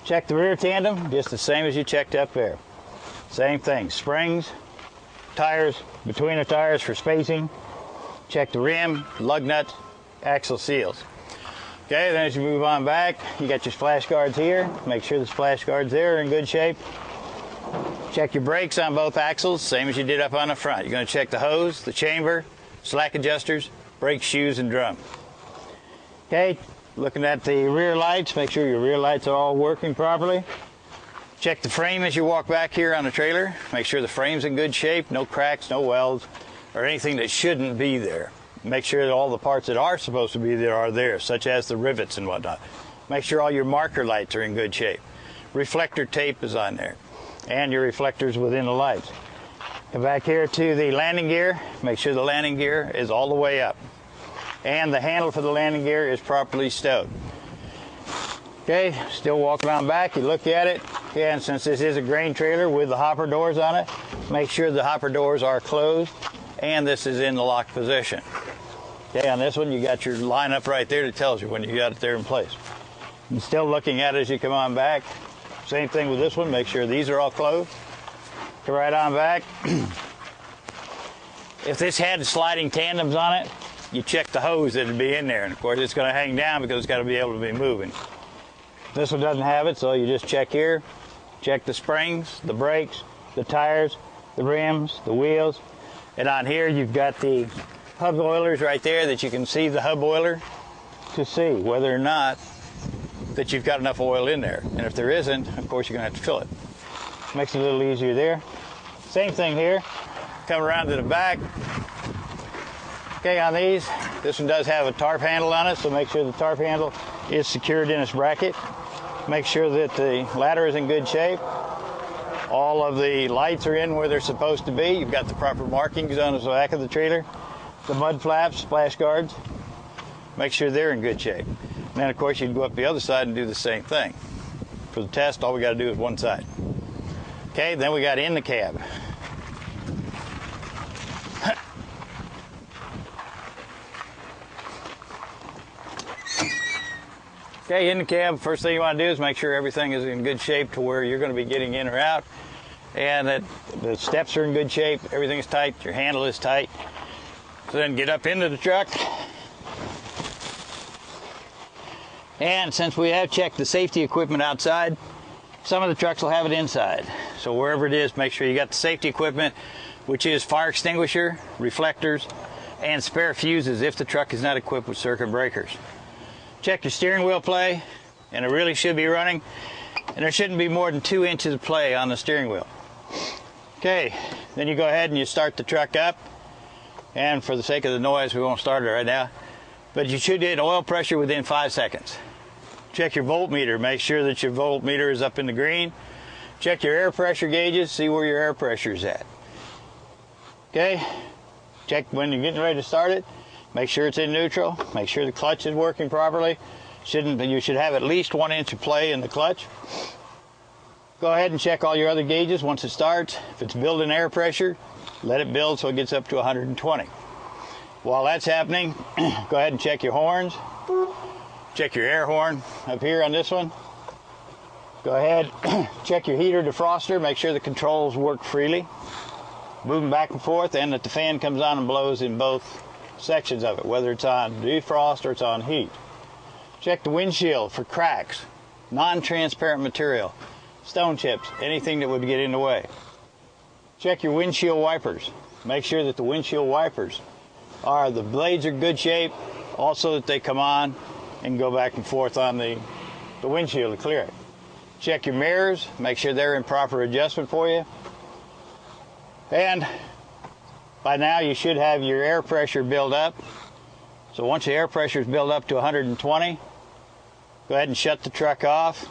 Check the rear tandem, just the same as you checked up there. Same thing, springs, tires, between the tires for spacing. Check the rim, lug nuts, axle seals. Okay, then as you move on back, you got your splash guards here. Make sure the splash guards there are in good shape. Check your brakes on both axles, same as you did up on the front. You're going to check the hose, the chamber, slack adjusters, brake shoes, and drum. Okay, looking at the rear lights, make sure your rear lights are all working properly. Check the frame as you walk back here on the trailer. Make sure the frame's in good shape, no cracks, no welds, or anything that shouldn't be there. Make sure that all the parts that are supposed to be there are there, such as the rivets and whatnot. Make sure all your marker lights are in good shape. Reflector tape is on there, and your reflectors within the lights. Come back here to the landing gear. Make sure the landing gear is all the way up, and the handle for the landing gear is properly stowed. Okay, still walk around back, you look at it, and since this is a grain trailer with the hopper doors on it, make sure the hopper doors are closed and this is in the lock position. Okay, on this one you got your lineup right there that tells you when you got it there in place. And still looking at it as you come on back. Same thing with this one, make sure these are all closed. Go right on back. If this had sliding tandems on it, you check the hose that would be in there, and of course it's going to hang down because it's got to be able to be moving. This one doesn't have it, so you just check here. Check the springs, the brakes, the tires, the rims, the wheels. And on here you've got the hub oilers right there that you can see the hub oiler to see whether or not that you've got enough oil in there. And if there isn't, of course you're going to have to fill it. Makes it a little easier there. Same thing here. Come around to the back. Okay, on these, this one does have a tarp handle on it, so make sure the tarp handle is secured in its bracket. Make sure that the ladder is in good shape. All of the lights are in where they're supposed to be. You've got the proper markings on the back of the trailer. The mud flaps, splash guards, make sure they're in good shape. And then of course you can go up the other side and do the same thing. For the test, all we got to do is one side. Okay, then we got in the cab. Okay, in the cab, first thing you want to do is make sure everything is in good shape to where you're going to be getting in or out, and that the steps are in good shape, everything is tight, your handle is tight. So then get up into the truck. And since we have checked the safety equipment outside, some of the trucks will have it inside. So wherever it is, make sure you got the safety equipment, which is fire extinguisher, reflectors, and spare fuses if the truck is not equipped with circuit breakers. Check your steering wheel play, and it really should be running, and there shouldn't be more than 2 inches of play on the steering wheel. Okay, then you go ahead and you start the truck up, and for the sake of the noise, we won't start it right now, but you should get oil pressure within 5 seconds. Check your voltmeter, make sure that your voltmeter is up in the green. Check your air pressure gauges, see where your air pressure is at. Okay, check when you're getting ready to start it. Make sure it's in neutral. Make sure the clutch is working properly. You should have at least 1 inch of play in the clutch. Go ahead and check all your other gauges once it starts. If it's building air pressure, let it build so it gets up to 120. While that's happening, go ahead and check your horns. Check your air horn up here on this one. Go ahead, check your heater defroster. Make sure the controls work freely. Moving back and forth, and that the fan comes on and blows in both sections of it, whether it's on defrost or it's on heat. Check the windshield for cracks, non-transparent material, stone chips, anything that would get in the way. Check your windshield wipers. Make sure that the windshield wipers the blades are in good shape, also that they come on and go back and forth on the windshield to clear it. Check your mirrors, make sure they're in proper adjustment for you. And by now you should have your air pressure build up. So once the air pressure is built up to 120, go ahead and shut the truck off,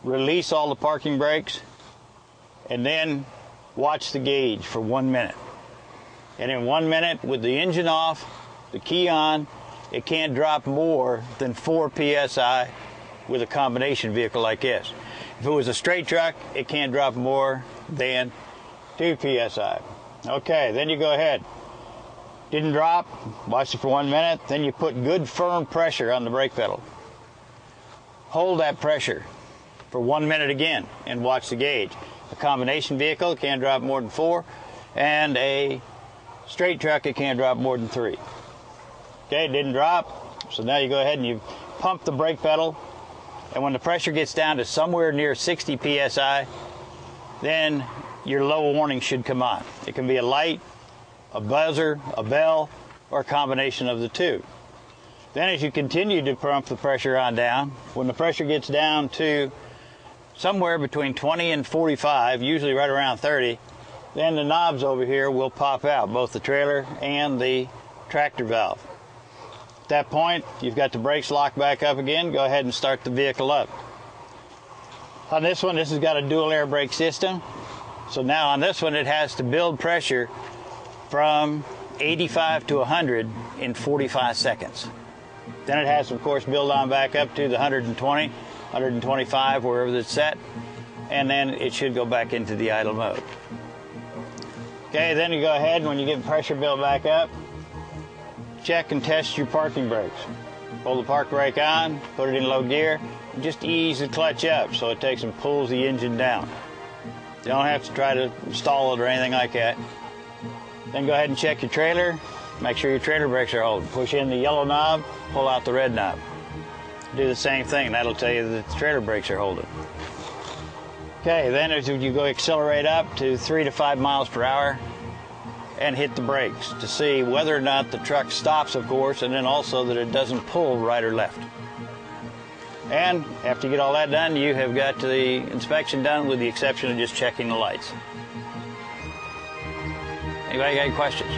release all the parking brakes, and then watch the gauge for 1 minute. And in 1 minute, with the engine off, the key on, it can't drop more than 4 psi with a combination vehicle like this. If it was a straight truck, it can't drop more than 2 psi. Okay, then you go ahead. Didn't drop, watch it for 1 minute, then you put good firm pressure on the brake pedal. Hold that pressure for 1 minute again and watch the gauge. A combination vehicle, it can't drop more than 4, and a straight truck, it can't drop more than 3. Okay, it didn't drop, so now you go ahead and you pump the brake pedal, and when the pressure gets down to somewhere near 60 psi, then your low warning should come on. It can be a light, a buzzer, a bell, or a combination of the two. Then as you continue to pump the pressure on down, when the pressure gets down to somewhere between 20 and 45, usually right around 30, then the knobs over here will pop out, both the trailer and the tractor valve. At that point, you've got the brakes locked back up again. Go ahead and start the vehicle up. On this one, this has got a dual air brake system. So now on this one, it has to build pressure from 85 to 100 in 45 seconds. Then it has to, of course, build on back up to the 120, 125, wherever it's set, and then it should go back into the idle mode. Okay, then you go ahead, and when you get the pressure built back up, check and test your parking brakes. Pull the park brake on, put it in low gear, and just ease the clutch up so it takes and pulls the engine down. You don't have to try to stall it or anything like that. Then go ahead and check your trailer. Make sure your trailer brakes are holding. Push in the yellow knob, pull out the red knob. Do the same thing. That'll tell you that the trailer brakes are holding. Okay, then as you go accelerate up to 3 to 5 miles per hour and hit the brakes to see whether or not the truck stops, of course, and then also that it doesn't pull right or left. And after you get all that done, you have got the inspection done with the exception of just checking the lights. Anybody got any questions?